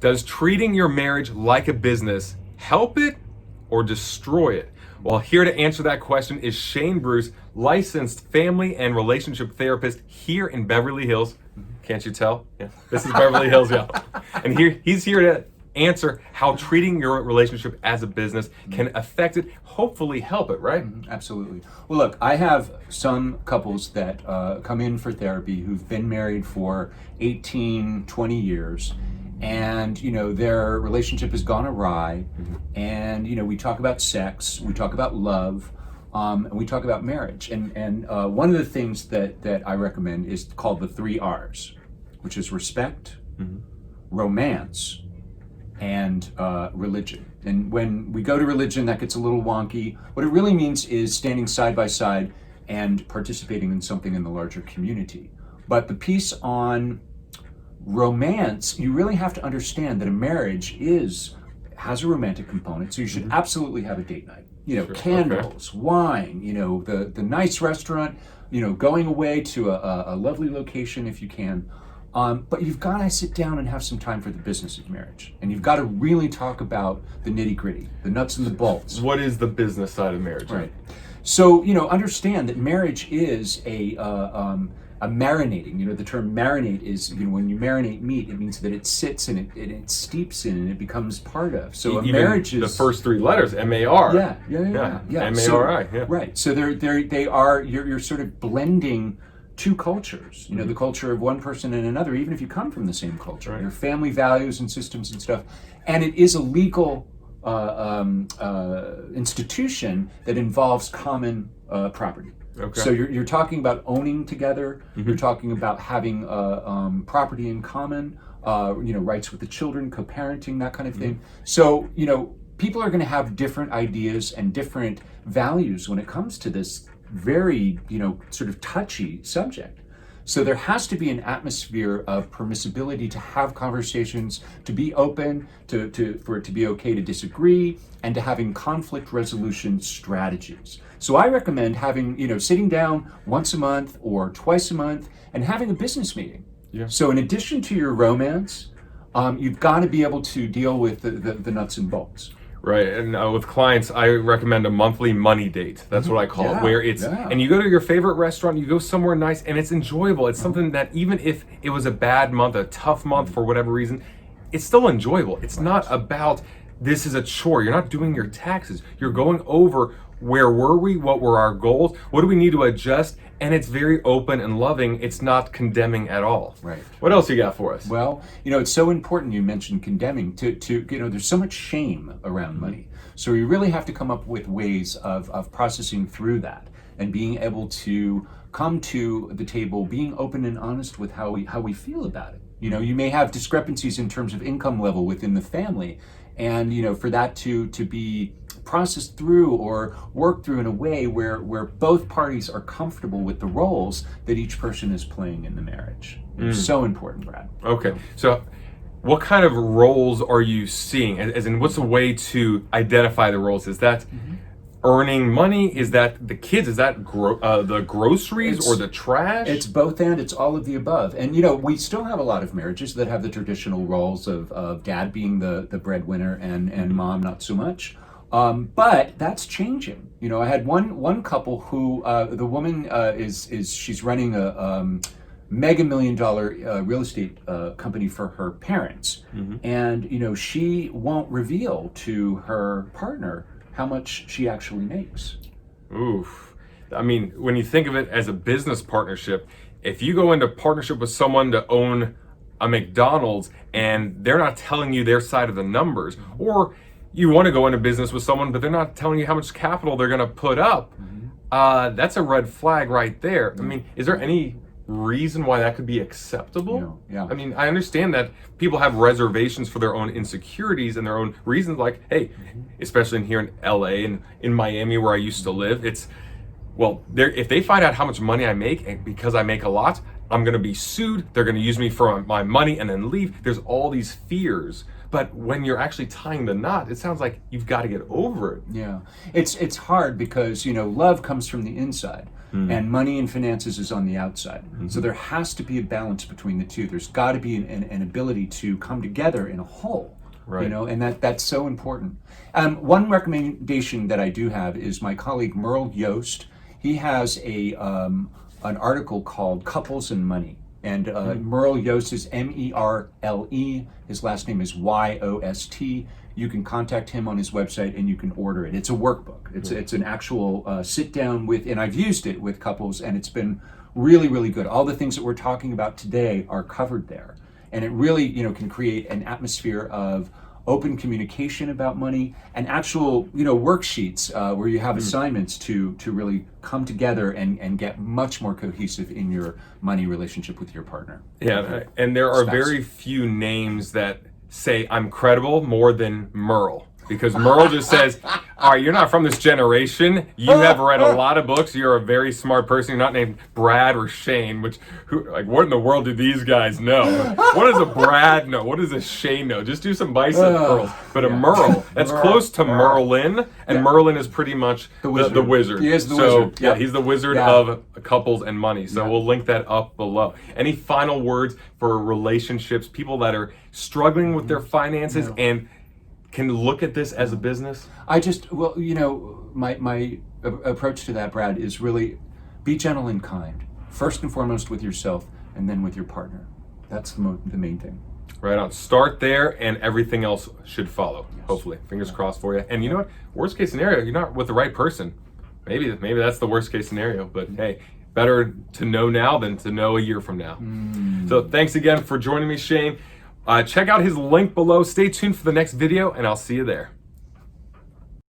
Does treating your marriage like a business help it or destroy it? Well, here to answer that question is Shane Bruce, licensed family and relationship therapist here in Beverly Hills. Can't you tell? Yeah. This is Beverly Hills, yeah. And he's here to answer how treating your relationship as a business can affect it, hopefully help it, right? Absolutely. Well, look, I have some couples that come in for therapy who've been married for 18, 20 years. And, their relationship has gone awry. And, we talk about sex, we talk about love, and we talk about marriage. And one of the things that I recommend is called the 3 R's, which is respect, romance, and religion. And when we go to religion, that gets a little wonky. What it really means is standing side by side and participating in something in the larger community. But the piece on romance, you really have to understand that a marriage has a romantic component, so you should absolutely have a date night. Sure. Candles, wine, the nice restaurant, going away to a lovely location if you can. But you've got to sit down and have some time for the business of marriage. And you've got to really talk about the nitty gritty, the nuts and the bolts. What is the business side of marriage? Right. So, understand that marriage is a marinating. The term marinate is, when you marinate meat, it means that it sits and it steeps in and it becomes part of. So a marriage is the first 3 letters, M-A-R. Yeah. M-A-R-I. So, right. So you're sort of blending 2 cultures, the culture of one person and another, even if you come from the same culture, your family values and systems and stuff. And it is a legal institution that involves common property. Okay. So you're talking about owning together. You're talking about having property in common. Rights with the children, co-parenting, that kind of thing. So people are going to have different ideas and different values when it comes to this very sort of touchy subject. So there has to be an atmosphere of permissibility to have conversations, to be open, for it to be okay to disagree, and to having conflict resolution strategies. So I recommend having, sitting down once a month or twice a month and having a business meeting. Yeah. So in addition to your romance, you've got to be able to deal with the nuts and bolts. Right, and with clients, I recommend a monthly money date. That's what I call it, where it's, and you go to your favorite restaurant, you go somewhere nice, and it's enjoyable. It's something that even if it was a bad month, a tough month for whatever reason, it's still enjoyable. It's not about, this is a chore. You're not doing your taxes. You're going over, where were we? What were our goals? What do we need to adjust? And it's very open and loving. It's not condemning at all. Right. What else you got for us? Well, it's so important you mentioned condemning to there's so much shame around money. So you really have to come up with ways of processing through that and being able to come to the table, being open and honest with how we feel about it. You may have discrepancies in terms of income level within the family, and for that to be processed through or worked through in a way where both parties are comfortable with the roles that each person is playing in the marriage. So important, Brad. Okay, so what kind of roles are you seeing? As in, what's the way to identify the roles? Is that earning money? Is that the kids? Is that the groceries or the trash? It's both, and it's all of the above. And we still have a lot of marriages that have the traditional roles of dad being the breadwinner and mom not so much. But that's changing. I had one couple who the woman she's running a mega $1 million real estate company for her parents, and she won't reveal to her partner how much she actually makes. Oof. I mean, when you think of it as a business partnership, if you go into partnership with someone to own a McDonald's and they're not telling you their side of the numbers, or you want to go into business with someone but they're not telling you how much capital they're going to put up, that's a red flag right there. I mean, is there any reason why that could be acceptable? Yeah. I mean, I understand that people have reservations for their own insecurities and their own reasons, like, hey, especially in here in LA and in Miami where I used to live, it's, well, if they find out how much money I make, and because I make a lot, I'm going to be sued, they're going to use me for my money and then leave. There's all these fears. But when you're actually tying the knot, it sounds like you've got to get over it. Yeah, it's hard because love comes from the inside. and money and finances is on the outside. So there has to be a balance between the two. There's got to be an ability to come together in a whole. Right. You know, and that's so important. One recommendation that I do have is my colleague Merle Yost. He has an article called Couples and Money. And Merle Yost is Merle. His last name is Yost. You can contact him on his website and you can order it. It's a workbook. It's an actual sit down with, and I've used it with couples, and it's been really, really good. All the things that we're talking about today are covered there. And it really, you know, can create an atmosphere of open communication about money and actual, you know, worksheets where you have assignments to really come together and get much more cohesive in your money relationship with your partner. Yeah, and there are very few names that say I'm credible more than Merle. Because Merle just says, all right, you're not from this generation. You have read a lot of books. You're a very smart person. You're not named Brad or Shane, what in the world do these guys know? What does a Brad know? What does a Shane know? Just do some bicep curls. But a Merle, that's close to Merlin, and Merlin is pretty much the wizard. He is the wizard. Yeah, he's the wizard of couples and money. So we'll link that up below. Any final words for relationships, people that are struggling with their finances and can look at this as a business? Well, you know, my approach to that, Brad, is really be gentle and kind. First and foremost with yourself, and then with your partner. That's the main thing. Right on. Start there, and everything else should follow. Yes. Hopefully, fingers crossed for you. And you know what? Worst case scenario, you're not with the right person. Maybe that's the worst case scenario. But hey, better to know now than to know a year from now. So thanks again for joining me, Shane. Check out his link below. Stay tuned for the next video, and I'll see you there.